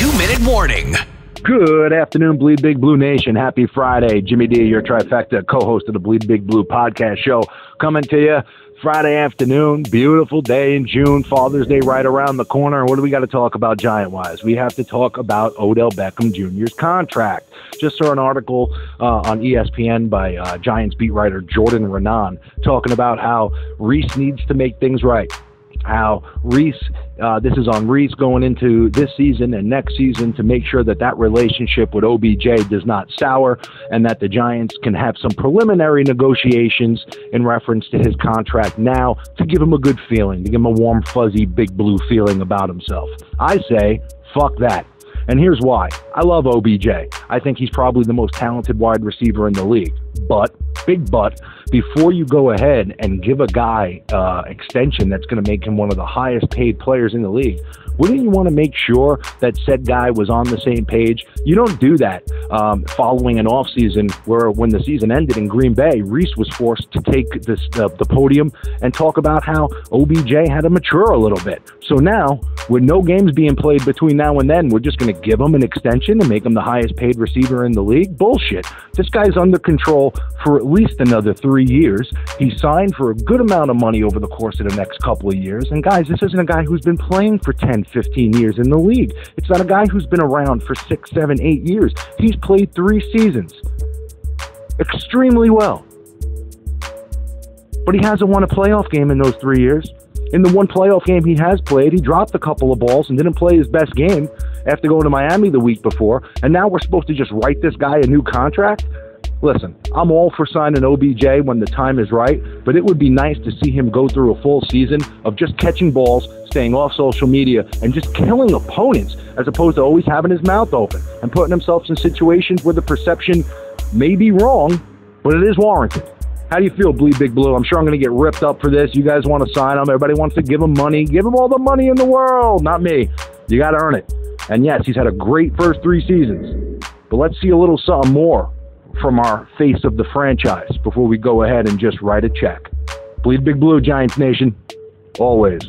2-minute warning. Good afternoon, Bleed Big Blue Nation. Happy Friday. Jimmy D, your trifecta, co-host of the Bleed Big Blue podcast show, coming to you Friday afternoon. Beautiful day in June. Father's Day right around the corner. What do we got to talk about Giant-wise? We have to talk about Odell Beckham Jr.'s contract. Just saw an article on ESPN by Giants beat writer Jordan Renan talking about how Reese needs to make things right. How Reese, this is on Reese going into this season and next season to make sure that that relationship with OBJ does not sour and that the Giants can have some preliminary negotiations in reference to his contract now to give him a good feeling, to give him a warm, fuzzy, big blue feeling about himself. I say, fuck that. And here's why. I love OBJ. I think he's probably the most talented wide receiver in the league. But, big but, before you go ahead and give a guy extension that's going to make him one of the highest paid players in the league, wouldn't you want to make sure that said guy was on the same page? You don't do that following an offseason where when the season ended in Green Bay, Reese was forced to take the podium and talk about how OBJ had to mature a little bit. So now, with no games being played between now and then, we're just going to give him an extension and make him the highest paid receiver in the league? Bullshit. This guy's under control for at least another 3 years. He signed for a good amount of money over the course of the next couple of years. And guys, this isn't a guy who's been playing for 10, 15 years in the league. It's not a guy who's been around for 6, 7, 8 years. He's played 3 seasons extremely well. But he hasn't won a playoff game in those 3 years. In the one playoff game he has played, he dropped a couple of balls and didn't play his best game after going to Miami the week before. And now we're supposed to just write this guy a new contract? Listen, I'm all for signing OBJ when the time is right, but it would be nice to see him go through a full season of just catching balls, staying off social media, and just killing opponents, as opposed to always having his mouth open and putting himself in situations where the perception may be wrong, but it is warranted. How do you feel, Bleed Big Blue? I'm sure I'm going to get ripped up for this. You guys want to sign him. Everybody wants to give him money. Give him all the money in the world. Not me. You got to earn it. And yes, he's had a great first 3 seasons. But let's see a little something more from our face of the franchise before we go ahead and just write a check. Bleed Big Blue, Giants Nation. Always.